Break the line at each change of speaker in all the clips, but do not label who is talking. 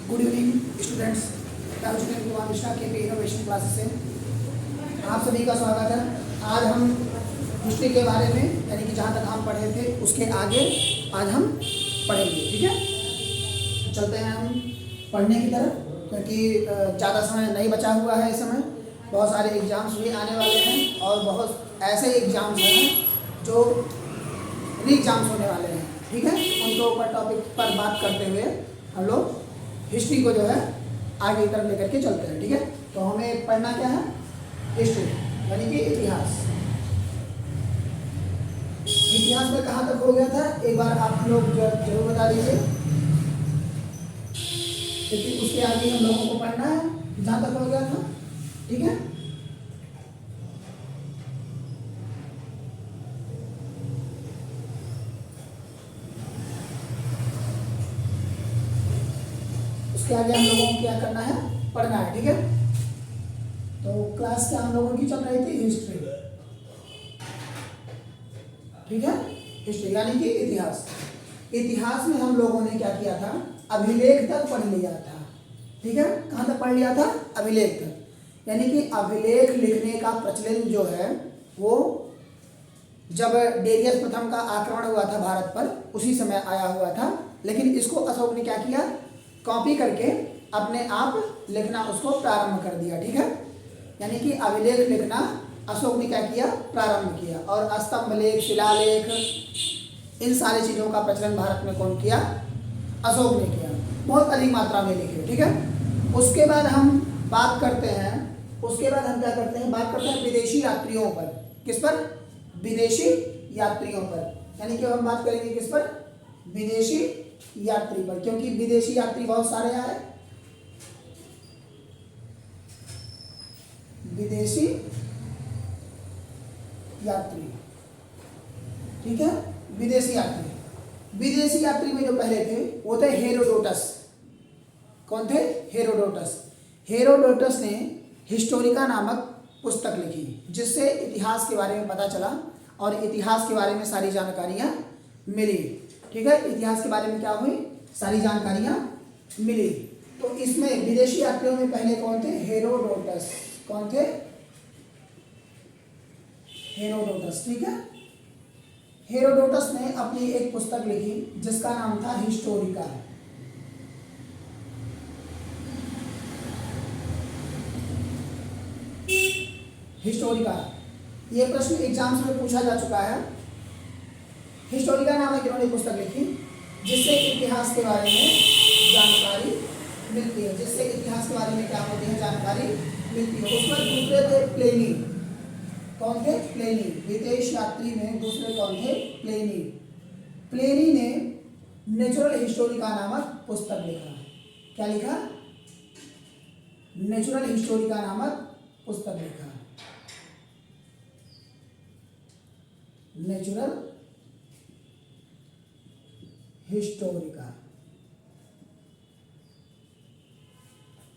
Good evening students, Kumar Mishra के पे innovation classes से आप सभी का स्वागत है। आज हम हिस्ट्री के बारे में यानी कि जहाँ तक हम पढ़े थे उसके आगे आज हम पढ़ेंगे। ठीक है, चलते हैं हम पढ़ने की तरफ, क्योंकि ज़्यादा समय नहीं बचा हुआ है। इस समय बहुत सारे एग्ज़ाम्स भी आने वाले हैं और बहुत ऐसे एग्ज़ाम्स हैं जो री एग्ज़ाम्स होने वाले हैं। ठीक है, उनके ऊपर टॉपिक पर बात करते हुए हम लोग हिस्ट्री को जो है आगे की तरफ लेकर के चलते हैं। ठीक है, तो हमें पढ़ना क्या है? हिस्ट्री यानी कि इतिहास। इतिहास में कहाँ तक हो गया था एक बार आप लोग जरूर बता दीजिए, क्योंकि उसके आगे हम लोगों को पढ़ना है जहाँ तक हो गया था। ठीक है, उसके आगे हम लोगों को क्या करना है? पढ़ना है। ठीक है, तो क्लास क्या हम लोगों की चल रही थी? हिस्ट्री। ठीक है, हिस्ट्री यानी कि इतिहास। इतिहास में हम लोगों ने क्या किया था? अभिलेख तक पढ़ लिया था। ठीक है, कहाँ तक पढ़ लिया था? अभिलेख तक। यानी कि अभिलेख लिखने का प्रचलन जो है वो जब डेरियस प्रथम का आक्रमण हुआ था भारत पर, उसी समय आया हुआ था। लेकिन इसको अशोक ने क्या किया? कॉपी करके अपने आप लिखना उसको प्रारंभ कर दिया। ठीक है, यानी कि अभिलेख लिखना अशोक ने क्या किया? प्रारंभ किया। और स्तंभ लेख, शिलालेख, इन सारी चीज़ों का प्रचलन भारत में कौन किया? अशोक ने किया, बहुत अधिक मात्रा में लिखे। ठीक है, उसके बाद हम बात करते हैं, उसके बाद हम क्या करते हैं? बात करते हैं विदेशी यात्रियों पर। किस पर? विदेशी यात्रियों पर। यानी कि हम बात करेंगे किस पर? विदेशी यात्री पर, क्योंकि विदेशी यात्री बहुत सारे आए। विदेशी यात्री, ठीक है, विदेशी यात्री। विदेशी यात्री में जो पहले थे वो थे हेरोडोटस। कौन थे? हेरोडोटस। हेरोडोटस ने हिस्टोरिका नामक पुस्तक लिखी, जिससे इतिहास के बारे में पता चला और इतिहास के बारे में सारी जानकारियां मिली। ठीक है, इतिहास के बारे में क्या हुई? सारी जानकारियां मिली। तो इसमें विदेशी यात्रियों में पहले कौन थे? हेरोडोटस। कौन थे? हेरोडोटस। ठीक है, हेरोडोटस ने अपनी एक पुस्तक लिखी जिसका नाम था हिस्टोरिका। हिस्टोरिका, ये प्रश्न एग्जाम्स में पूछा जा चुका है। हिस्टोरिका नामक इन्होंने पुस्तक लिखी जिससे इतिहास के बारे में जानकारी मिलती है। जिससे इतिहास के बारे में क्या होती है? जानकारी मिलती है। उसमें दूसरे थे प्लेनी। कौन थे? प्लेनी। विदेश यात्री में दूसरे कौन थे? प्लेनी। प्लेनी ने नेचुरल हिस्टोरिका नामक पुस्तक लिखा। क्या लिखा? नेचुरल हिस्टोरिका नामक पुस्तक लिखा। Natural Historica.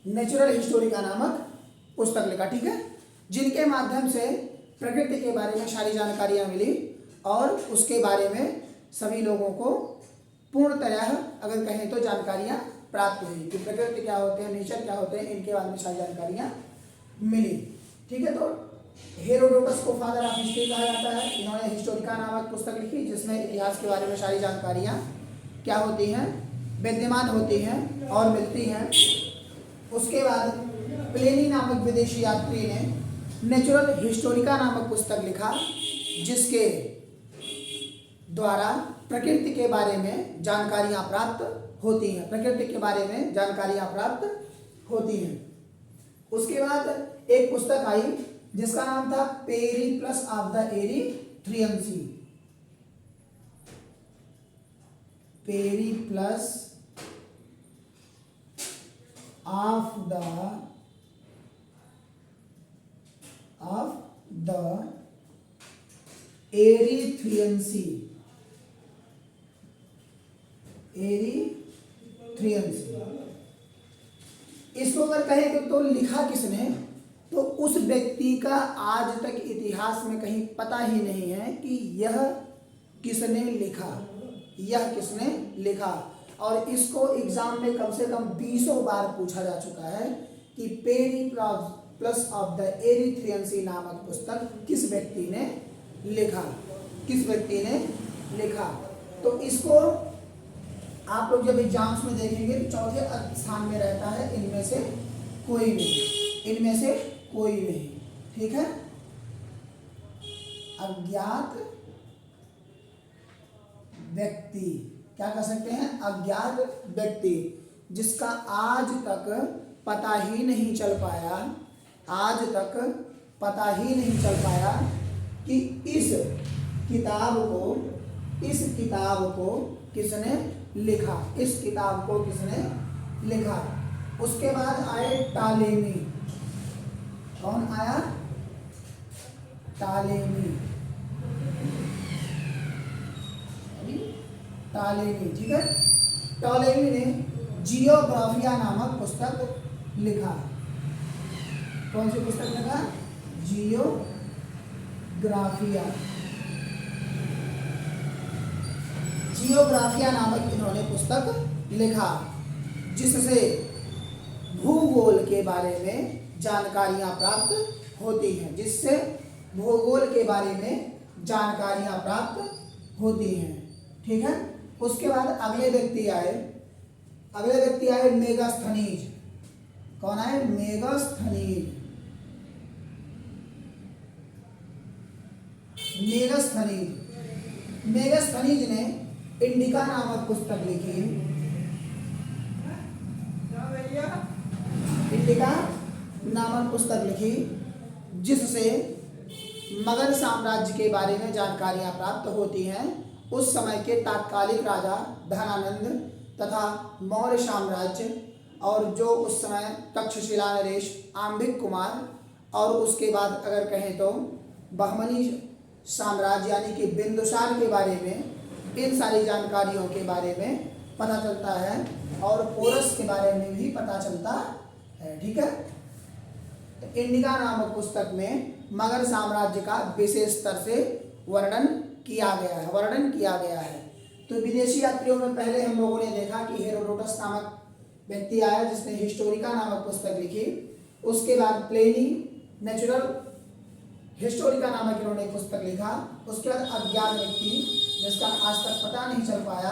नेचुरल हिस्टोरिका नामक पुस्तक लिखा। ठीक है, जिनके माध्यम से प्रकृति के बारे में सारी जानकारियां मिली और उसके बारे में सभी लोगों को पूर्णतः अगर कहें तो जानकारियां प्राप्त हुई कि प्रकृति क्या होते हैं, नेचर क्या होते हैं, इनके बारे में सारी जानकारियां मिली। ठीक है, तो हेरोडोटस को फादर ऑफ हिस्ट्री कहा जाता है। इन्होंने हिस्टोरिका नामक पुस्तक लिखी जिसमें इतिहास के बारे में सारी जानकारियां क्या होती हैं? विद्यमान होती हैं और मिलती हैं। उसके बाद प्लेनी नामक विदेशी यात्री ने नेचुरल हिस्टोरिका नामक पुस्तक लिखा जिसके द्वारा प्रकृति के बारे में जानकारियां प्राप्त होती हैं। प्रकृति के बारे में जानकारियां प्राप्त होती हैं। उसके बाद एक पुस्तक आई जिसका नाम था Periplus of the Erythraean Sea. Periplus of the Erythraean Sea. इसको अगर कहें तो लिखा किसने? तो उस व्यक्ति का आज तक इतिहास में कहीं पता ही नहीं है कि यह किसने लिखा। यह किसने लिखा? और इसको एग्जाम में कम से कम 20 बार पूछा जा चुका है कि पेरिप्लस ऑफ द एरिथ्रियन सी नामक पुस्तक किस व्यक्ति ने लिखा, किस व्यक्ति ने लिखा। तो इसको आप लोग जब एग्जाम्स में देखेंगे तो चौथे स्थान में रहता है इनमें से कोई नहीं, इनमें से कोई नहीं, ठीक है। अज्ञात व्यक्ति, क्या कह सकते हैं, अज्ञात व्यक्ति जिसका आज तक पता ही नहीं चल पाया, आज तक पता ही नहीं चल पाया कि इस किताब को किसने लिखा, इस किताब को किसने लिखा। उसके बाद आए टालेमी। कौन आया? टालेमी, टालेमी, ठीक है। टालेमी ने जियोग्राफिया नामक पुस्तक लिखा। कौन सी पुस्तक लिखा? जियोग्राफिया। जियोग्राफिया नामक इन्होंने पुस्तक लिखा जिससे भूगोल के बारे में जानकारियां प्राप्त होती हैं, जिससे भूगोल के बारे में जानकारियां प्राप्त होती हैं, ठीक है। उसके बाद अगले व्यक्ति आए मेगास्थनीज। कौन आए? मेगास्थनीज। मेगास्थनीज ने इंडिका नामक पुस्तक लिखी। इंडिका नामक पुस्तक लिखी जिससे मगध साम्राज्य के बारे में जानकारियां प्राप्त होती हैं। उस समय के तात्कालिक राजा धनानंद तथा मौर्य साम्राज्य और जो उस समय तक्षशिला नरेश, आम्बिक कुमार और उसके बाद अगर कहें तो बहमनी साम्राज्य यानी कि बिंदुसार के बारे में, इन सारी जानकारियों के बारे में पता चलता है और पोरस के बारे में भी पता चलता है, ठीक है। तो इंडिका नामक पुस्तक में मगध साम्राज्य का विशेष स्तर से वर्णन किया गया है। तो विदेशी यात्रियों में पहले हम लोगों ने देखा कि हेरोडोटस नामक व्यक्ति आया जिसने हिस्टोरिका नामक पुस्तक लिखी। उसके बाद प्लेनी नेचुरल हिस्टोरिका नामक इन्होंने पुस्तक लिखा। उसके बाद अज्ञात व्यक्ति जिसका आज तक पता नहीं चल पाया,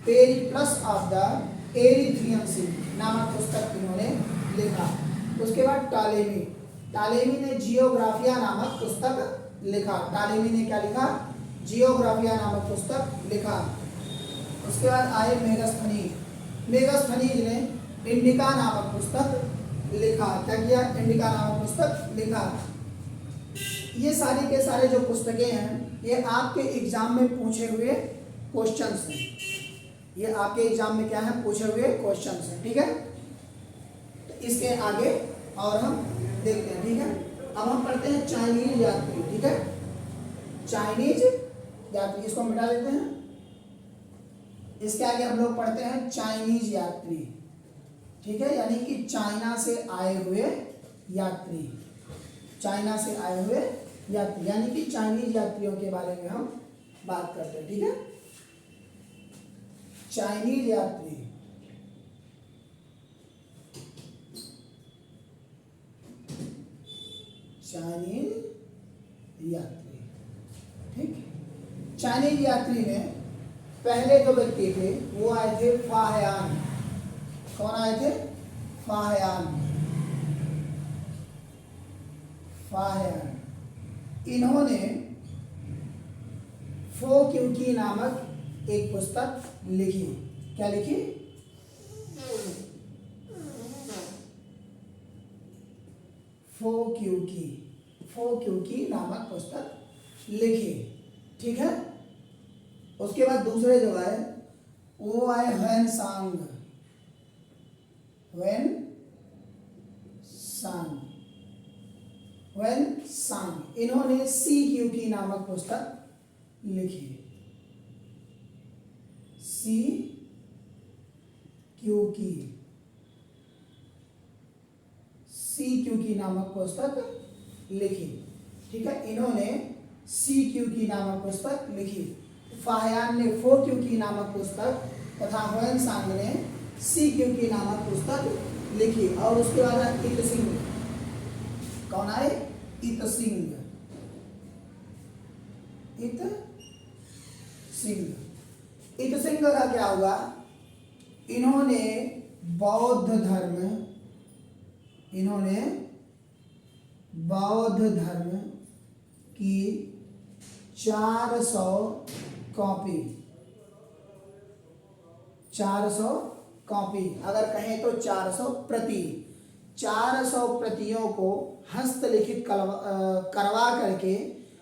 पेरिप्लस ऑफ द एरिथ्रियन सी नामक पुस्तक इन्होंने लिखा। उसके बाद टालेमी ने जियोग्राफिया नामक पुस्तक लिखा। टालेमी ने क्या लिखा? जियोग्राफिया नामक पुस्तक लिखा। उसके बाद आए मेगास्थनीज ने इंडिका नामक पुस्तक लिखा। क्या किया? इंडिका नामक पुस्तक लिखा। ये सारी के सारे जो पुस्तकें हैं ये आपके एग्जाम में पूछे हुए क्वेश्चंस हैं। ये आपके एग्जाम में क्या है? पूछे हुए क्वेश्चंस हैं, ठीक है। तो इसके आगे और हम देखते हैं, ठीक है। अब हम पढ़ते हैं चाइनीज यात्री, ठीक है। चाइनीज यात्री, इसको मिटा देते हैं। इसके आगे हम लोग पढ़ते हैं चाइनीज यात्री, ठीक है, यानी कि चाइना से आए हुए यात्री। चाइना से आए हुए यात्री यानी कि चाइनीज यात्रियों के बारे में हम बात करते हैं, ठीक है। चाइनीज यात्री, चाइनीज यात्री, ठीक। चाइनीज यात्री में पहले जो व्यक्ति थे वो आए थे फाहयान। कौन आए थे? फाहयान। इन्होंने फो क्यूकी नामक एक पुस्तक लिखी। क्या लिखी? फो क्यूकी नामक पुस्तक लिखी, ठीक है। उसके बाद दूसरे जो आए वो आए ह्वेन सांग। इन्होंने सी क्यूकी नामक पुस्तक लिखी। सी क्यूकी नामक पुस्तक लिखी, ठीक है। इन्होंने सी क्यूकी नामक पुस्तक लिखी। फाहयान ने फो क्यूकी नामक पुस्तक तथा ह्वेनसांग ने सी क्यू की नामक पुस्तक लिखी। और उसके बाद इत सिंह, कौन आए? इत सिंह। इत सिंह। इत सिंह का क्या हुआ? इन्होंने बौद्ध धर्म की 400 कॉपी, 400 कॉपी, अगर कहें तो 400 प्रति, 400 प्रतियों को हस्तलिखित करवा करके,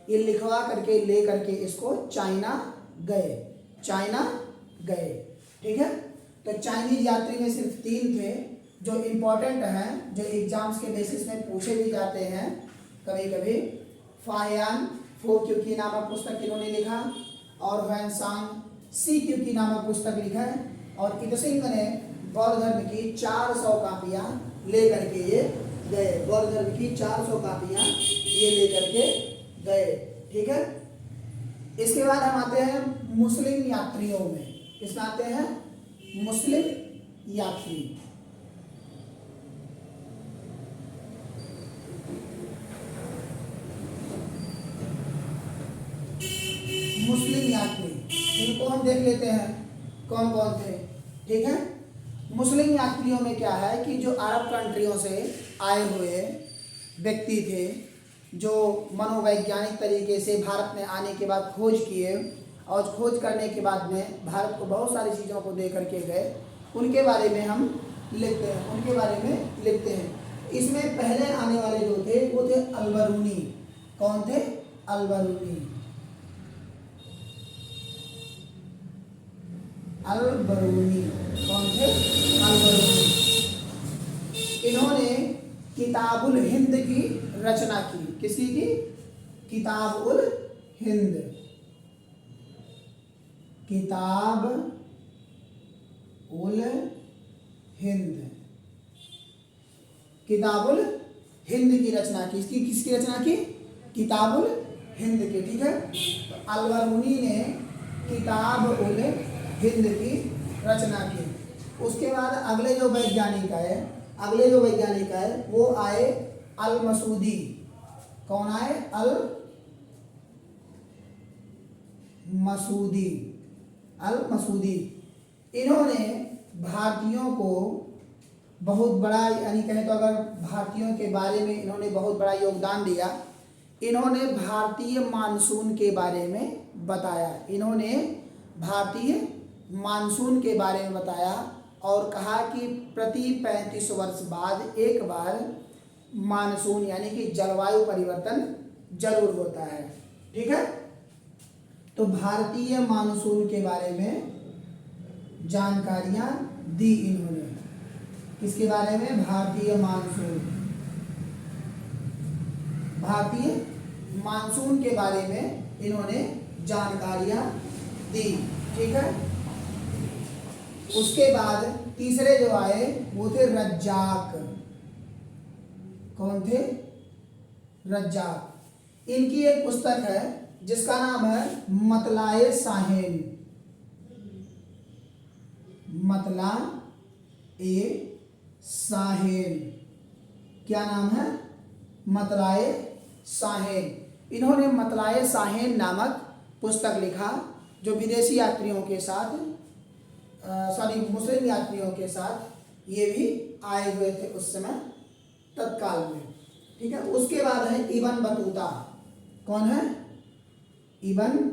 ये लिखवा करके ले करके इसको चाइना गए। ठीक है। तो चाइनीज यात्री में सिर्फ 3 थे जो इम्पोर्टेंट हैं, जो एग्जाम्स के बेसिस में पूछे भी जाते हैं कभी कभी। फाहियान फो क्यू की नामक पुस्तक इन्होंने लिखा, और ह्वेनसांग सी क्यू की नामक पुस्तक लिखा है, और इत सिंह ने बौद्ध धर्म की 400 कापियाँ ले करके ये गए। बौद्ध धर्म की 400 कापियाँ ये ले करके गए। ठीक है। इसके बाद हम आते हैं मुस्लिम यात्रियों में। किसमें आते हैं? मुस्लिम यात्री। मुस्लिम यात्री, इनको हम देख लेते हैं कौन कौन थे। ठीक है। मुस्लिम यात्रियों में क्या है कि जो अरब कंट्रियों से आए हुए व्यक्ति थे, जो मनोवैज्ञानिक तरीके से भारत में आने के बाद खोज किए, और खोज करने के बाद में भारत को बहुत सारी चीज़ों को दे करके गए, उनके बारे में हम लिखते हैं। इसमें पहले आने वाले जो थे वो थे अल-बरूनी। कौन थे? अल-बरूनी। कौन थे? अल-बरूनी। इन्होंने किताबुल हिंद की रचना की। किसकी की? किताबुल हिंद। किताब उल हिंद, किताबुल हिंद की रचना की। किसकी रचना की? किताबुल हिंद की। ठीक है। तो अल-बरूनी ने किताब उल हिंद की रचना की। उसके बाद अगले जो वैज्ञानिक आए वो आए अल-मसूदी। कौन आए? अल-मसूदी। इन्होंने भारतीयों को बहुत बड़ा, यानी कहें तो अगर भारतीयों के बारे में इन्होंने बहुत बड़ा योगदान दिया। इन्होंने भारतीय मानसून के बारे में बताया, और कहा कि प्रति 35 वर्ष बाद एक बार मानसून यानी कि जलवायु परिवर्तन जरूर होता है। ठीक है। तो भारतीय मानसून के बारे में जानकारियां दी इन्होंने। किसके बारे में? भारतीय मानसून के बारे में इन्होंने जानकारियां दी। ठीक है। उसके बाद तीसरे जो आए वो थे रज्जाक। कौन थे? रज्जाक। इनकी एक पुस्तक है जिसका नाम है मतलाए साहेल। क्या नाम है? मतलाए साहेल। इन्होंने मतलाए साहेल नामक पुस्तक लिखा, जो विदेशी यात्रियों के साथ मुस्लिम यात्रियों के साथ ये भी आए हुए थे उस समय तत्काल में। ठीक है। उसके बाद है इब्न बतूता। कौन है? Ibn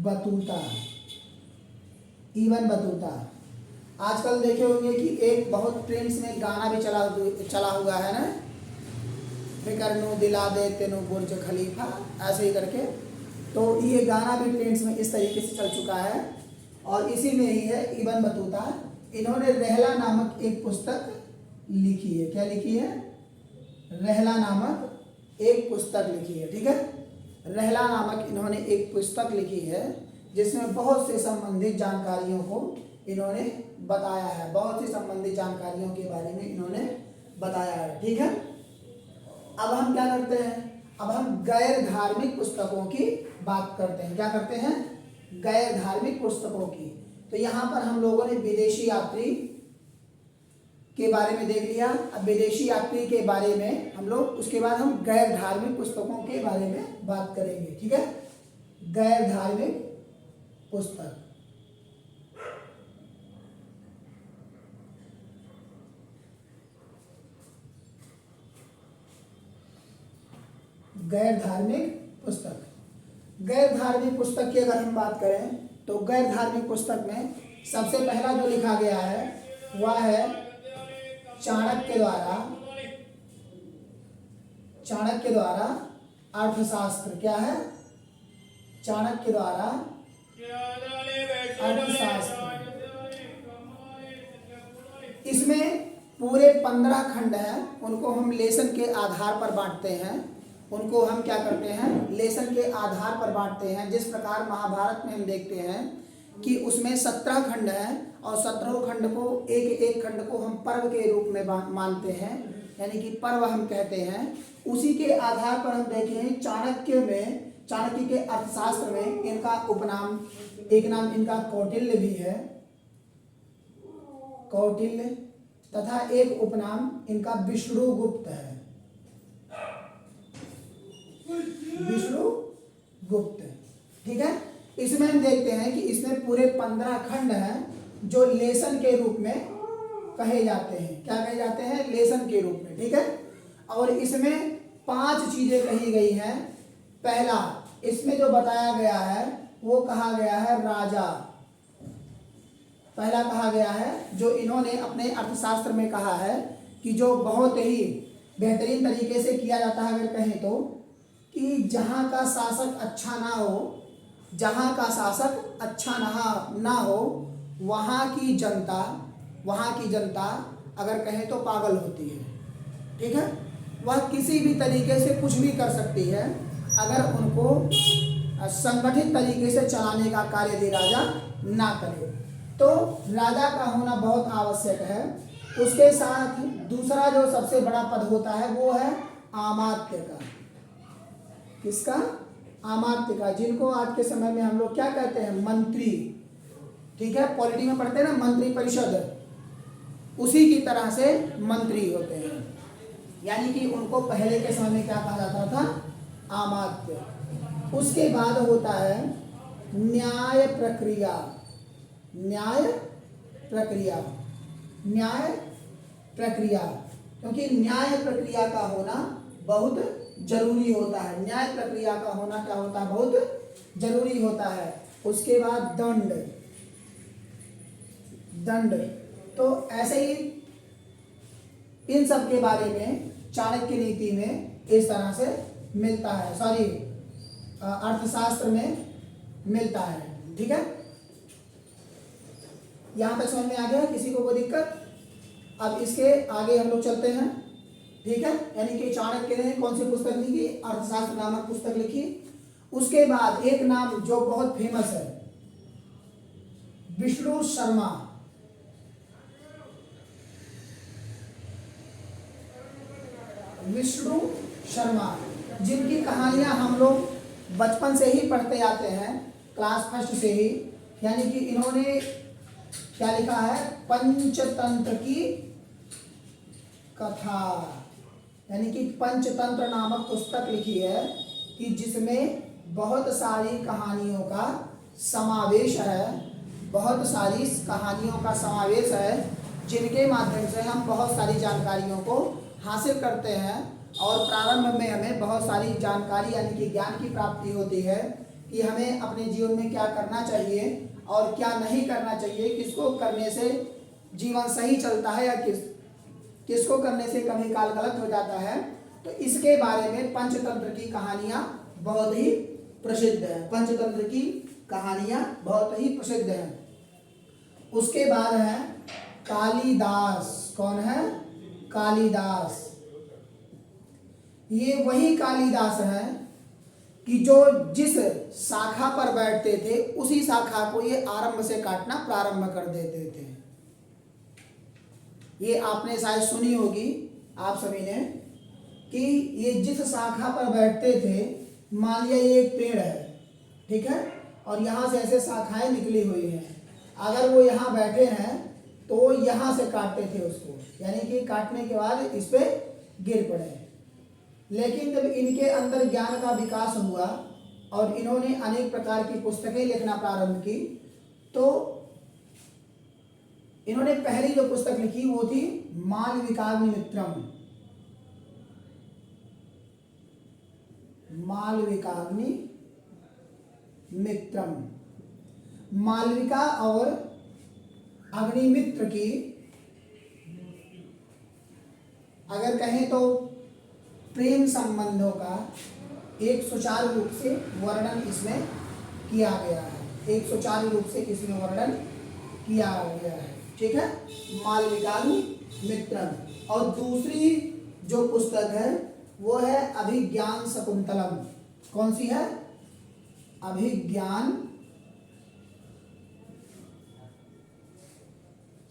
Battuta. आजकल देखे होंगे कि एक बहुत ट्रेंड्स में गाना भी चला हुआ है ना, फिकर नु दिला दे तेनु बुर्ज खलीफा, ऐसे ही करके। तो ये गाना भी ट्रेंड्स में इस तरीके से चल चुका है, और इसी में ही है इब्न बतूता। इन्होंने रहला नामक एक पुस्तक लिखी है। क्या लिखी है? रहला नामक एक पुस्तक लिखी है। ठीक है। रहला नामक इन्होंने एक पुस्तक लिखी है जिसमें बहुत से संबंधित जानकारियों को इन्होंने बताया है, बहुत सी संबंधित जानकारियों के बारे में इन्होंने बताया है। ठीक है। अब हम क्या करते हैं? अब हम गैर धार्मिक पुस्तकों की बात करते हैं। क्या करते हैं? गैर धार्मिक पुस्तकों की। तो यहाँ पर हम लोगों ने विदेशी यात्री के बारे में देख लिया। अब विदेशी यात्री के बारे में हम लोग, उसके बाद हम गैर धार्मिक पुस्तकों के बारे में बात करेंगे। ठीक है, गैर धार्मिक पुस्तक। गैर धार्मिक पुस्तक, गैर धार्मिक पुस्तक की अगर हम बात करें तो गैर धार्मिक पुस्तक में सबसे पहला जो लिखा गया है वह है चाणक्य द्वारा अर्थशास्त्र। क्या है? चाणक्य द्वारा अर्थशास्त्र। इसमें पूरे 15 खंड हैं, उनको हम लेसन के आधार पर बांटते हैं। उनको हम क्या करते हैं? लेसन के आधार पर बांटते हैं। जिस प्रकार महाभारत में हम देखते हैं कि उसमें 17 खंड हैं और 17 खंड को एक एक खंड को हम पर्व के रूप में मानते हैं, यानी कि पर्व हम कहते हैं। उसी के आधार पर हम देखें चाणक्य के अर्थशास्त्र में इनका उपनाम, एक नाम इनका कौटिल्य भी है, कौटिल्य, तथा एक उपनाम इनका विष्णुगुप्त है, विष्णुगुप्त। ठीक है, इसमें हम देखते हैं कि इसमें पूरे 15 खंड हैं जो लेसन के रूप में कहे जाते हैं। क्या कहे जाते हैं? लेसन के रूप में। ठीक है, और इसमें 5 चीजें कही गई हैं। पहला, इसमें जो बताया गया है वो कहा गया है राजा। पहला कहा गया है जो इन्होंने अपने अर्थशास्त्र में कहा है कि जो बहुत ही बेहतरीन तरीके से किया जाता है, अगर कहें तो, कि जहाँ का शासक अच्छा ना हो, जहाँ का शासक अच्छा ना हो, वहाँ की जनता अगर कहें तो पागल होती है। ठीक है, वह किसी भी तरीके से कुछ भी कर सकती है अगर उनको संगठित तरीके से चलाने का कार्य भी राजा ना करे। तो राजा का होना बहुत आवश्यक है। उसके साथ दूसरा जो सबसे बड़ा पद होता है वो है अमात्य का। किसका? अमात्य का, जिनको आज के समय में हम लोग क्या कहते हैं? मंत्री। ठीक है, पॉलिटी में पढ़ते हैं ना, मंत्री परिषद, उसी की तरह से मंत्री होते हैं। यानी कि उनको पहले के समय में क्या कहा जाता था? अमात्य। उसके बाद होता है न्याय प्रक्रिया। क्योंकि न्याय प्रक्रिया का होना बहुत जरूरी होता है। न्याय प्रक्रिया का होना क्या होता है? बहुत जरूरी होता है। उसके बाद दंड। तो ऐसे ही इन सब के बारे में चाणक्य नीति में इस तरह से मिलता है, अर्थशास्त्र में मिलता है। ठीक है, यहां तक समझ में आ गया? किसी को कोई दिक्कत? अब इसके आगे हम लोग चलते हैं। ठीक है, यानी कि चाणक्य ने कौन सी पुस्तक लिखी? अर्थशास्त्र नामक पुस्तक लिखी। उसके बाद एक नाम जो बहुत फेमस है, विष्णु शर्मा, जिनकी कहानियां हम लोग बचपन से ही पढ़ते आते हैं, क्लास फर्स्ट से ही। यानी कि इन्होंने क्या लिखा है? पंचतंत्र की कथा, यानी कि पंचतंत्र नामक पुस्तक लिखी है कि जिसमें बहुत सारी कहानियों का समावेश है, जिनके माध्यम से हम बहुत सारी जानकारियों को हासिल करते हैं और प्रारंभ में हमें बहुत सारी जानकारी यानी कि ज्ञान की प्राप्ति होती है कि हमें अपने जीवन में क्या करना चाहिए और क्या नहीं करना चाहिए, किसको करने से जीवन सही चलता है या किसको करने से कभी काल गलत हो जाता है। तो इसके बारे में पंचतंत्र की कहानियां बहुत ही प्रसिद्ध है। उसके बाद है कालिदास। कौन है? कालिदास। ये वही कालिदास है कि जो जिस शाखा पर बैठते थे उसी शाखा को ये आरंभ से काटना प्रारंभ कर देते थे। ये आपने शायद सुनी होगी आप सभी ने कि ये जिस शाखा पर बैठते थे, मान लिया ये एक पेड़ है, ठीक है, और यहाँ से ऐसे शाखाएं निकली हुई हैं। अगर वो यहाँ बैठे हैं तो यहाँ से काटते थे उसको, यानी कि काटने के बाद इस पे गिर पड़े। लेकिन जब इनके अंदर ज्ञान का विकास हुआ और इन्होंने अनेक प्रकार की पुस्तकें लिखना प्रारंभ की, तो इन्होंने पहली जो पुस्तक लिखी वो थी मालविकाग्निमित्रम। मालविकाग्निमित्रम, मालविका और अग्निमित्र की अगर कहें तो प्रेम संबंधों का एक सुचारू रूप से वर्णन इसमें किया गया है। एक सुचारू रूप से इसमें वर्णन किया गया है। ठीक है, मालविकाग्निमित्रम। और दूसरी जो पुस्तक है वो है अभिज्ञान शकुंतलम। कौन सी है? अभिज्ञान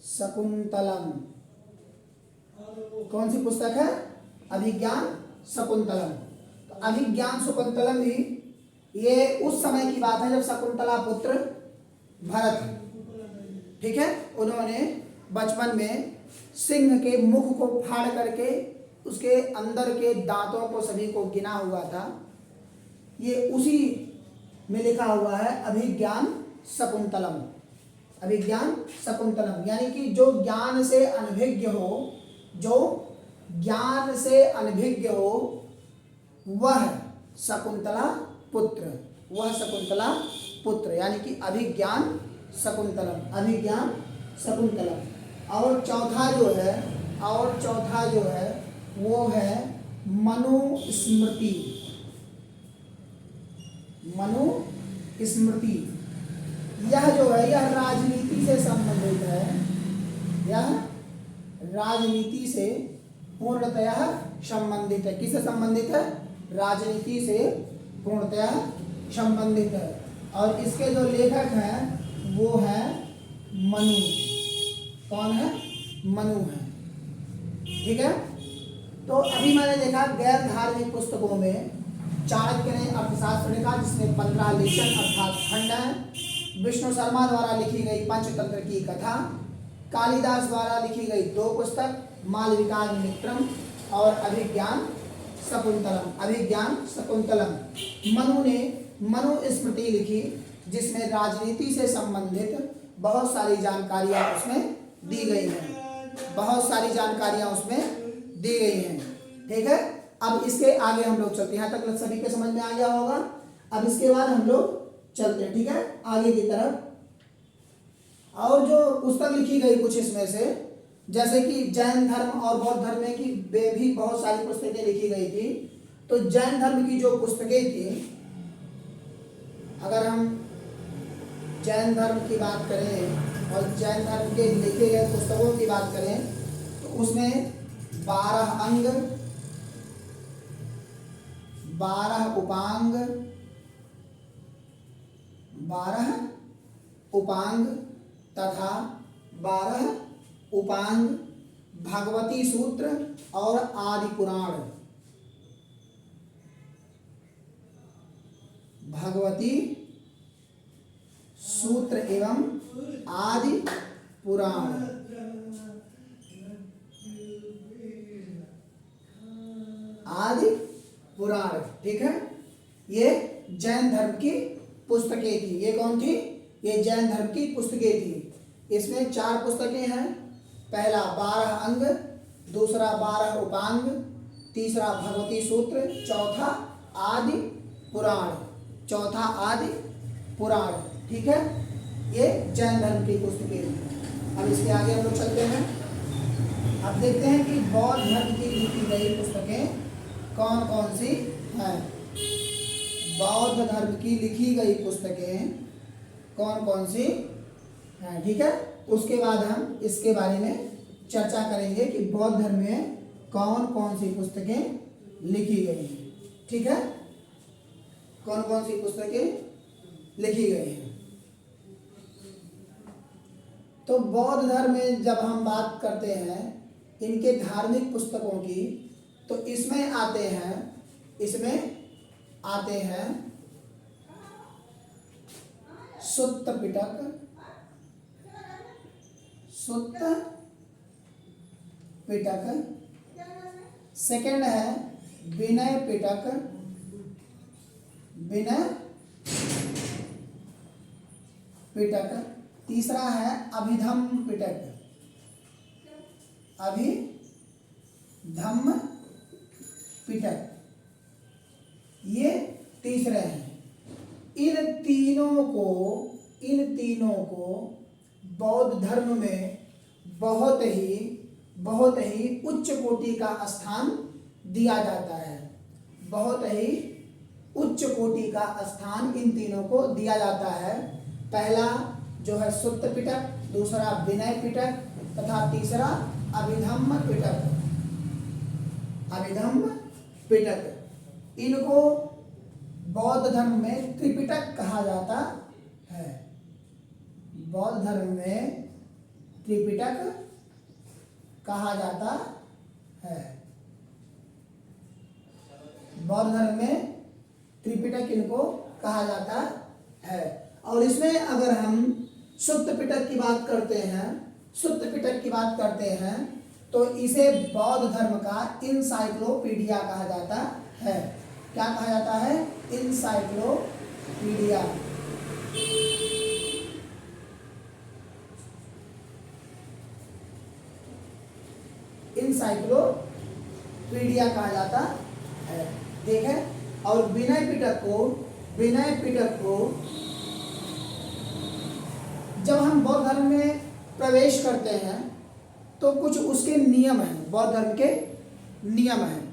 शकुंतलम। कौन सी पुस्तक है? अभिज्ञान शकुंतलम। तो अभिज्ञान शकुंतलम भी ये उस समय की बात है जब शकुंतला पुत्र भरत, ठीक है, उन्होंने बचपन में सिंह के मुख को फाड़ करके उसके अंदर के दांतों को सभी को गिना हुआ था। ये उसी में लिखा हुआ है अभिज्ञान शकुंतलम। अभिज्ञान शकुंतलम यानी कि जो ज्ञान से अनभिज्ञ हो, जो ज्ञान से अनभिज्ञ हो वह शकुंतला पुत्र, वह शकुंतला पुत्र, यानी कि अभिज्ञान शकुंतलम, अभिज्ञान शकुंतलम। और चौथा जो है वो है मनुस्मृति। मनुस्मृति यह जो है यह राजनीति से संबंधित है। यह राजनीति से पूर्णतया संबंधित है। किससे संबंधित है? राजनीति से पूर्णतया संबंधित है। और इसके जो लेखक हैं वो है मनु। कौन है? मनु है। ठीक है, तो अभी मैंने देखा गैर धार्मिक पुस्तकों में चाणक्य ने अर्थशास्त्र लिखा जिसमें 15 लेशन अर्थात खंड है। विष्णु शर्मा द्वारा लिखी गई पंचतंत्र की कथा, कालिदास द्वारा लिखी गई 2 पुस्तक मालविकाग्निमित्रम और अभिज्ञान शकुंतलम। अभिज्ञान शकुंतलम। मनु ने मनुस्मृति लिखी जिसमें राजनीति से संबंधित बहुत सारी जानकारियां उसमें दी गई हैं। बहुत सारी जानकारियां उसमें दी गई हैं। ठीक है, अब इसके आगे हम लोग चलते हैं। यहाँ तक सभी के समझ में आ गया होगा। अब इसके बाद हम लोग चलते हैं, ठीक है, आगे की तरफ। और जो पुस्तक लिखी गई कुछ इसमें से, जैसे कि जैन धर्म और बौद्ध धर्म में की भी बहुत सारी पुस्तकें लिखी गई थी। तो जैन धर्म की जो पुस्तकें थी, अगर हम जैन धर्म की बात करें और जैन धर्म के लिखे गए पुस्तकों की बात करें तो उसमें 12 अंग, 12 उपांग, 12 उपांग तथा 12 उपांग, भगवती सूत्र और आदि पुराण। भगवती सूत्र एवं आदि पुराण। आदि पुराण, ठीक है, ये जैन धर्म की पुस्तकें थी। ये कौन थी? ये जैन धर्म की पुस्तकें थी। इसमें 4 पुस्तकें हैं। पहला 12 अंग, दूसरा 12 उपांग, तीसरा भगवती सूत्र, चौथा आदि पुराण। चौथा आदि पुराण, ठीक है, ये जैन धर्म की पुस्तकें हैं। अब इसके आगे हम लोग चलते हैं। अब देखते हैं कि बौद्ध धर्म की लिखी गई पुस्तकें कौन कौन सी हैं। बौद्ध धर्म की लिखी गई पुस्तकें कौन कौन सी हैं, ठीक है। उसके बाद हम इसके बारे में चर्चा करेंगे कि बौद्ध धर्म में कौन कौन सी पुस्तकें लिखी गई हैं, ठीक है, कौन कौन सी पुस्तकें लिखी गई हैं। तो बौद्ध धर्म में जब हम बात करते हैं इनके धार्मिक पुस्तकों की, तो इसमें आते हैं सुत्त पिटक, सुत्त पिटक। सेकंड है विनय पिटक, विनय पिटक। तीसरा है अभिधम पिटक, अभिधम पिटक। ये तीसरे हैं। इन तीनों को बौद्ध धर्म में बहुत ही उच्च कोटि का स्थान दिया जाता है। बहुत ही उच्च कोटि का स्थान इन तीनों को दिया जाता है। पहला जो है सुत्त पिटक, दूसरा विनय पिटक तथा तीसरा अभिधम्म पिटक, अभिधम्म पिटक। इनको बौद्ध धर्म में त्रिपिटक कहा जाता है। बौद्ध धर्म में त्रिपिटक कहा जाता है। बौद्ध धर्म में त्रिपिटक इनको कहा जाता है। और इसमें अगर हम सुत्त पिटक की बात करते हैं, सुत्त पिटक की बात करते हैं तो इसे बौद्ध धर्म का इंसाइक्लोपीडिया कहा जाता है। क्या कहा जाता है? इंसाइक्लोपीडिया। इंसाइक्लोपीडिया कहा जाता है। ठीक है। और विनय पिटक को जब हम बौद्ध धर्म में प्रवेश करते हैं तो कुछ उसके नियम हैं, बौद्ध धर्म के नियम हैं।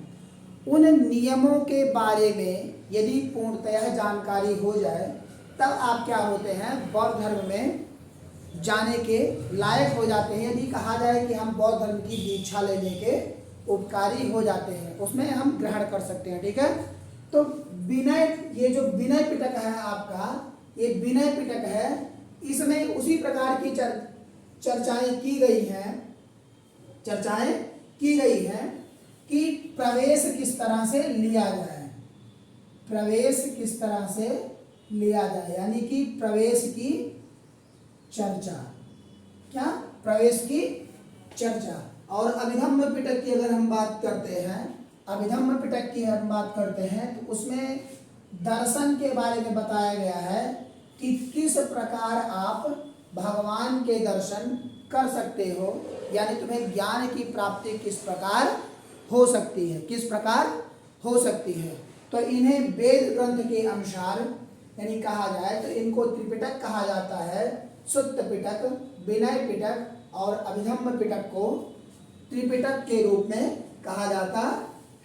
उन नियमों के बारे में यदि पूर्णतः जानकारी हो जाए तब आप क्या होते हैं, बौद्ध धर्म में जाने के लायक हो जाते हैं। यदि कहा जाए कि हम बौद्ध धर्म की दीक्षा लेने के उपकारी हो जाते हैं, उसमें हम ग्रहण कर सकते हैं। ठीक है। तो ये जो विनय पिटक है आपका, ये विनय पिटक है। इसमें उसी प्रकार की चर्चाएं की गई हैं कि प्रवेश किस तरह से लिया जाए, प्रवेश किस तरह से लिया जाए, यानी कि प्रवेश की चर्चा। क्या? प्रवेश की चर्चा। और अभिधम्म पिटक की अगर हम बात करते हैं, अभिधम्म पिटक की हम बात करते हैं तो उसमें दर्शन के बारे में बताया गया है कि किस प्रकार आप भगवान के दर्शन कर सकते हो, यानी तुम्हें ज्ञान की प्राप्ति किस प्रकार हो सकती है, किस प्रकार हो सकती है। तो इन्हें वेद ग्रंथ के अनुसार यानी कहा जाए तो इनको त्रिपिटक कहा जाता है। सुत्त पिटक, विनय पिटक और अभिधम्म पिटक को त्रिपिटक के रूप में कहा जाता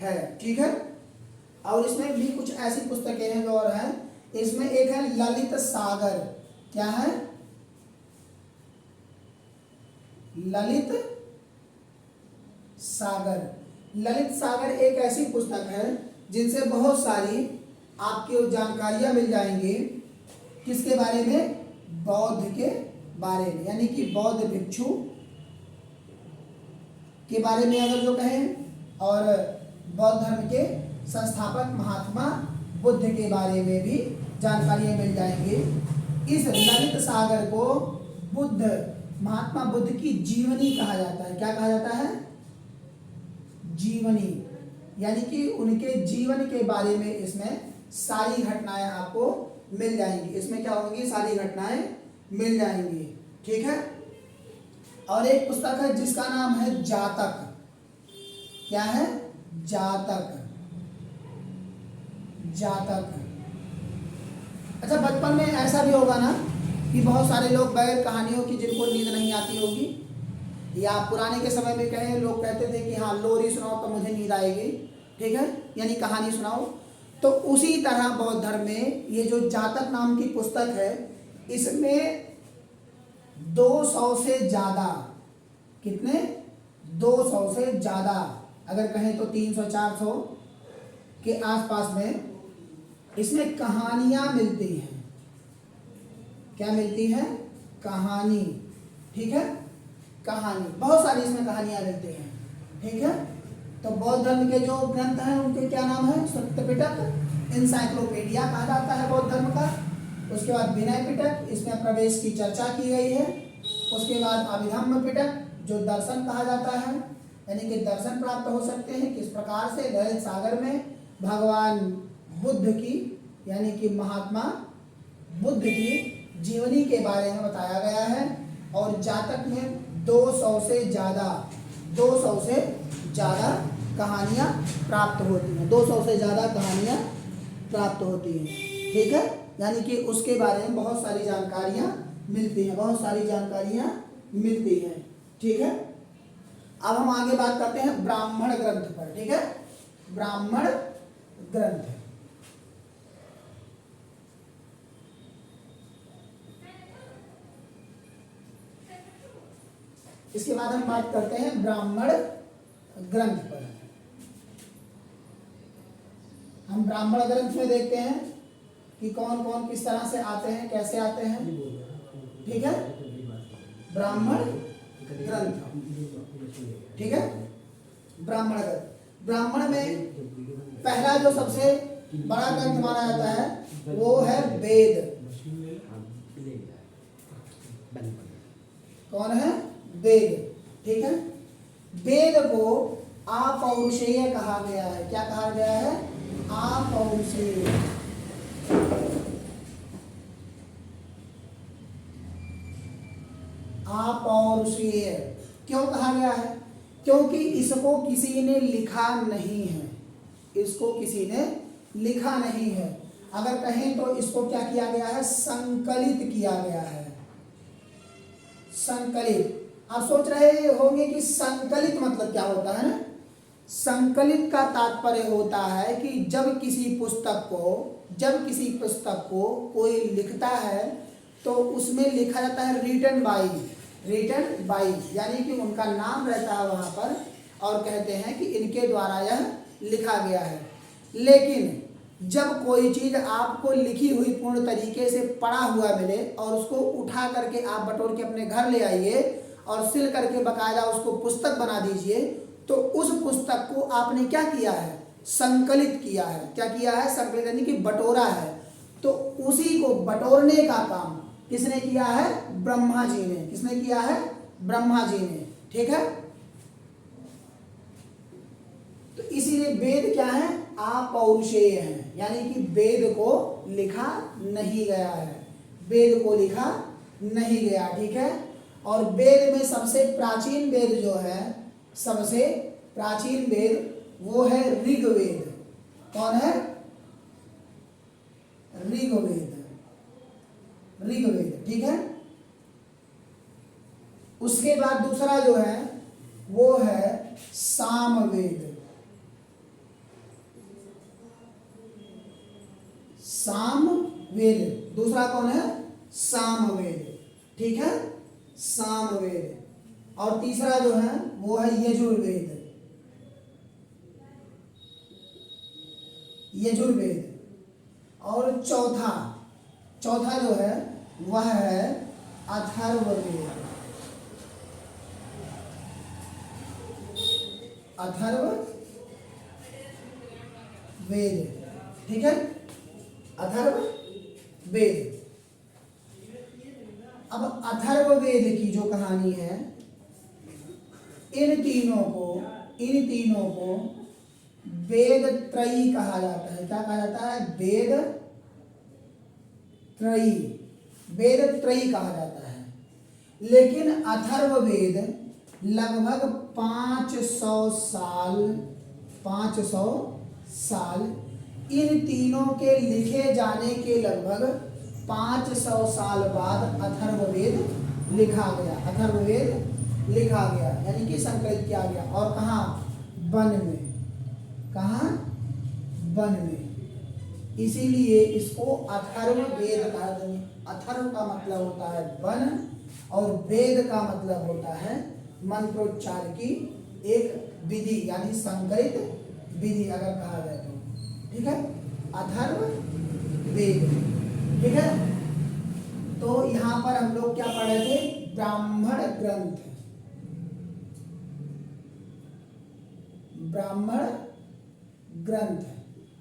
है। ठीक है। और इसमें भी कुछ ऐसी पुस्तकें हैं जो और हैं। इसमें एक है ललित सागर। क्या है? ललित सागर। ललित सागर एक ऐसी पुस्तक है जिनसे बहुत सारी आपकी जानकारियां मिल जाएंगी। किसके बारे में? बौद्ध के बारे में, यानी कि बौद्ध भिक्षु के बारे में अगर जो कहें, और बौद्ध धर्म के संस्थापक महात्मा बुद्ध के बारे में भी जानकारियां मिल जाएंगी। इस ललित सागर को महात्मा बुद्ध की जीवनी कहा जाता है। क्या कहा जाता है? जीवनी, यानी कि उनके जीवन के बारे में इसमें सारी घटनाएं आपको मिल जाएंगी। इसमें क्या होंगी? सारी घटनाएं मिल जाएंगी। ठीक है। और एक पुस्तक है जिसका नाम है जातक। क्या है? जातक। जातक। अच्छा, बचपन में ऐसा भी होगा ना कि बहुत सारे लोग बगैर कहानियों की जिनको नींद नहीं आती होगी, या पुराने के समय में कहें लोग कहते थे कि हाँ लोरी सुनाओ तो मुझे नींद आएगी। ठीक है, यानी कहानी सुनाओ। तो उसी तरह बौद्ध धर्म में ये जो जातक नाम की पुस्तक है, इसमें 200 से ज़्यादा, कितने? 200 से ज़्यादा, अगर कहें तो 300-400 के आसपास में इसमें कहानियाँ मिलती हैं। क्या मिलती हैं? कहानी। ठीक है, कहानी, बहुत सारी इसमें कहानियाँ मिलती हैं। ठीक है। तो बौद्ध धर्म के जो ग्रंथ हैं उनके क्या नाम है? सुत्त पिटक, इंसाइक्लोपीडिया कहा जाता है बौद्ध धर्म का। उसके बाद विनय पिटक, इसमें प्रवेश की चर्चा की गई है। उसके बाद अभिधम्म पिटक जो दर्शन कहा जाता है, यानी कि दर्शन प्राप्त हो सकते हैं किस प्रकार से, ललित सागर में भगवान बुद्ध की यानी कि महात्मा बुद्ध की जीवनी के बारे में बताया गया है। और जातक में 200 से ज़्यादा कहानियाँ प्राप्त होती हैं, 200 से ज़्यादा कहानियाँ प्राप्त होती हैं, ठीक है। यानी कि उसके बारे में बहुत सारी जानकारियाँ मिलती हैं, ठीक है। अब हम आगे बात करते हैं ब्राह्मण ग्रंथ पर, ठीक है। ब्राह्मण ग्रंथ, इसके बाद हम बात करते हैं ब्राह्मण ग्रंथ पर। हम ब्राह्मण ग्रंथ में देखते हैं कि कौन कौन किस तरह से आते हैं, कैसे आते हैं, ठीक है। ब्राह्मण ग्रंथ, ठीक है। ब्राह्मण ग्रंथ, ब्राह्मण में पहला जो सबसे बड़ा ग्रंथ माना जाता है वो है वेद। कौन है? वेद, ठीक है। वेद को अपौरुषेय कहा गया है। क्या कहा गया है? अपौरुषेय। अपौरुषेय क्यों कहा गया है? क्योंकि इसको किसी ने लिखा नहीं है, इसको किसी ने लिखा नहीं है। अगर कहें तो इसको क्या किया गया है? संकलित किया गया है। संकलित, आप सोच रहे होंगे कि संकलित मतलब क्या होता है ना? संकलित का तात्पर्य होता है कि जब किसी पुस्तक को कोई लिखता है तो उसमें लिखा जाता है रिटन बाई, यानी कि उनका नाम रहता है वहाँ पर और कहते हैं कि इनके द्वारा यह लिखा गया है। लेकिन जब कोई चीज़ आपको लिखी हुई पूर्ण तरीके से पढ़ा हुआ मिले और उसको उठा करके आप बटोर के अपने घर ले आइए और सिल करके बकायदा उसको पुस्तक बना दीजिए, तो उस पुस्तक को आपने क्या किया है? संकलित किया है। क्या किया है? संकलित, यानी कि बटोरा है। तो उसी को बटोरने का काम किसने किया है? ब्रह्मा जी ने। किसने किया है? ब्रह्मा जी ने, ठीक है। तो इसीलिए वेद क्या है? अपौरुषेय है, यानी कि वेद को लिखा नहीं गया है, वेद को लिखा नहीं गया, ठीक है। और वेद में सबसे प्राचीन वेद जो है, सबसे प्राचीन वेद वो है ऋग्वेद। कौन है? ऋग्वेद, ठीक है। उसके बाद दूसरा जो है वो है सामवेद। सामवेद, दूसरा कौन है? सामवेद, ठीक है, सामवेद। और तीसरा जो है वो है यजुर्वेद। और चौथा जो है वह है अथर्ववेद। ठीक है, अथर्ववेद। अब अथर्ववेद की जो कहानी है, इन तीनों को वेद त्रयी कहा जाता है। क्या कहा जाता है? वेद त्रयी कहा जाता है। लेकिन अथर्ववेद लगभग 500 साल इन तीनों के लिखे जाने के लगभग 500 साल बाद अथर्ववेद लिखा गया, यानी कि संकलित किया गया। और कहाँ? वन में। इसीलिए इसको अथर्ववेद कहा जाता है। अथर्व का मतलब होता है वन और वेद का मतलब होता है मंत्रोच्चार की एक विधि, यानी संकलित विधि अगर कहा जाए तो, ठीक है, अथर्ववेद, ठीक है। तो यहाँ पर हम लोग क्या पढ़ रहे थे? ब्राह्मण ग्रंथ।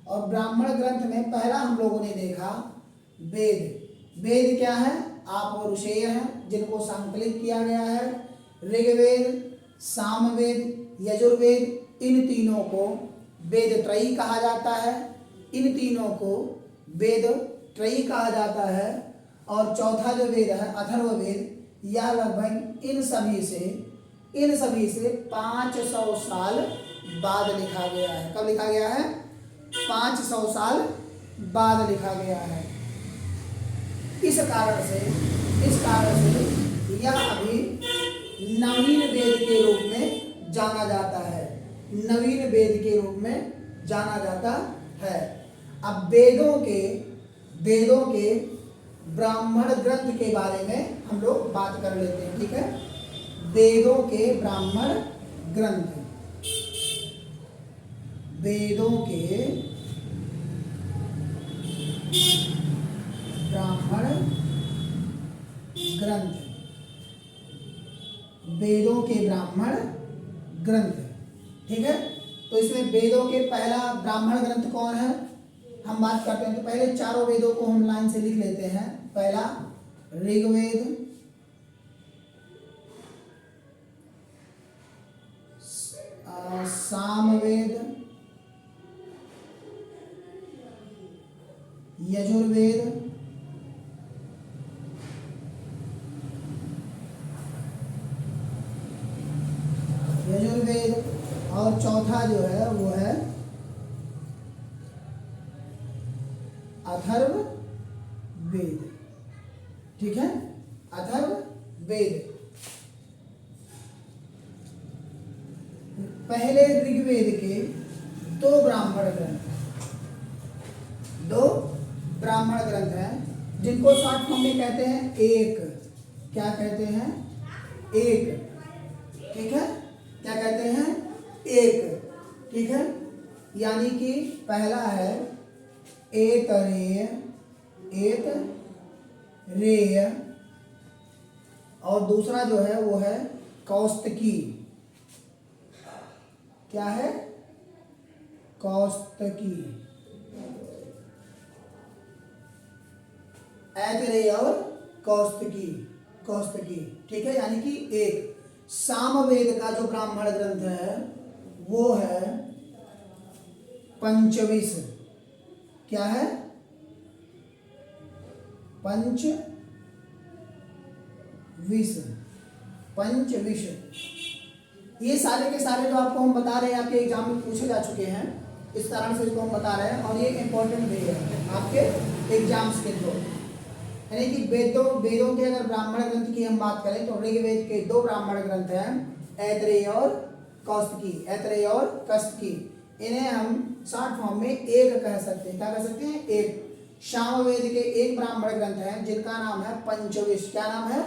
और ब्राह्मण ग्रंथ में पहला हम लोगों ने देखा वेद, वेद क्या है? आपौरुषेय है, जिनको संकलित किया गया है। ऋग्वेद, सामवेद, यजुर्वेद, इन तीनों को वेद त्रयी कहा जाता है। इन तीनों को वेद त्रयी कहा जाता है। और चौथा जो वेद है अथर्ववेद, यह लगभग इन सभी से 500 साल बाद लिखा गया है। कब लिखा गया है? 500 साल बाद लिखा गया है। इस कारण से यह अभी नवीन वेद के रूप में जाना जाता है। नवीन वेद के रूप में जाना जाता है। अब वेदों के ब्राह्मण ग्रंथ के बारे में हम लोग बात कर लेते हैं, ठीक है। वेदों के ब्राह्मण ग्रंथ, वेदों के ब्राह्मण ग्रंथ, वेदों के ब्राह्मण ग्रंथ, ठीक है। तो इसमें वेदों के पहला ब्राह्मण ग्रंथ कौन है हम बात करते हैं। तो पहले चारों वेदों को हम लाइन से लिख लेते हैं। पहला ऋग्वेद, सामवेद, यजुर्वेद, और चौथा जो है वो है अथर्ववेद, ठीक है। अथर्ववेद। पहले ऋग्वेद के दो ब्राह्मण ग्रंथ हैं जिनको शॉर्ट फॉर्म में कहते हैं एक। क्या कहते हैं? एक, ठीक है। क्या कहते हैं? एक, ठीक है। यानी कि पहला है एक रेय और दूसरा जो है वो है कौस्तकी। क्या है? कौस्तकी। ऐतरेय और कौस्तकी, ठीक है। यानी कि एक। सामवेद का जो ब्राह्मण ग्रंथ है वो है पंचविश। क्या है? पंचविश। ये सारे के सारे जो आपको हम बता रहे हैं आपके एग्जाम में पूछे जा चुके हैं, इस कारण से इसको हम बता रहे हैं और ये इंपॉर्टेंट भी है आपके एग्जाम्स के थ्रू। यानी कि वेदों के अगर ब्राह्मण ग्रंथ की हम बात करें तो ऋग्वेद के दो ब्राह्मण ग्रंथ हैं, ऐतरेय और कौस्तकी। इन्हें हम शॉर्ट फॉर्म में एक कह सकते हैं। क्या कह सकते हैं? एक। सामवेद के एक ब्राह्मण ग्रंथ है जिनका नाम है पंचविश। क्या नाम है?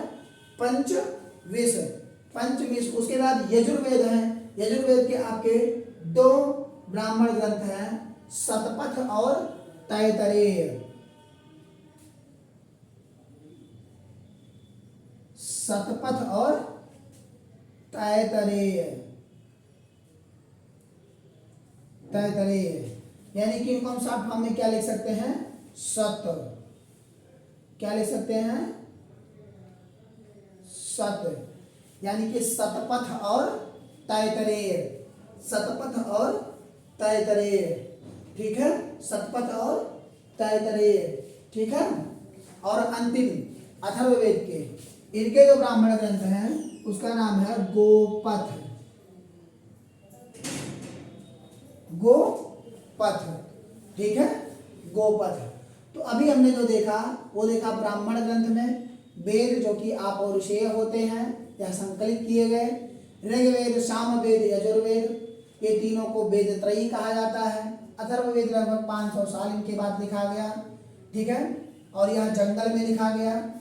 पंचविश। उसके बाद यजुर्वेद है। यजुर्वेद के आपके दो ब्राह्मण ग्रंथ हैं, शतपथ और तैतरेय। शतपथ और तैतरेय। यानी कि इनको हम शॉर्ट फॉर्म में क्या लिख सकते हैं? क्या लिख सकते हैं? यानी कि शतपथ और तैतरेय, ठीक है। शतपथ और तैतरेय, ठीक है। और अंतिम अथर्ववेद के इनके जो ब्राह्मण ग्रंथ हैं उसका नाम है गोपथ, ठीक है। गोपथ। तो अभी हमने जो देखा वो देखा ब्राह्मण ग्रंथ में वेद जो कि आपौरुषेय होते हैं या संकलित किए गए। ऋग्वेद, सामवेद, यजुर्वेद, ये तीनों को वेद त्रयी कहा जाता है। अथर्ववेद लगभग 500 साल इनके बाद लिखा गया, ठीक है। और यह जंगल में लिखा गया।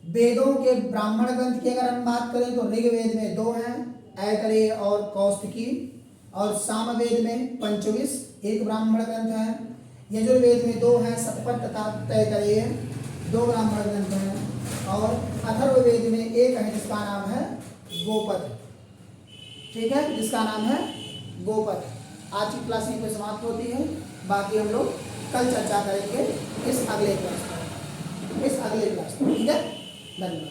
वेदों के ब्राह्मण ग्रंथ की अगर हम बात करें तो ऋग्वेद में दो हैं, ऐतरेय और कौस्तकी, और सामवेद में पंचविश एक ब्राह्मण ग्रंथ है। यजुर्वेद में दो हैं, शतपथ तथा तैतरेय, दो ब्राह्मण ग्रंथ हैं। और अथर्ववेद में एक है जिसका नाम है गोपथ, ठीक है, जिसका नाम है गोपथ। आज की क्लास यहीं पर समाप्त होती है, बाकी हम लोग कल चर्चा करेंगे इस अगले क्लास में। इस अगले क्लास में, ठीक है। धन्यवाद।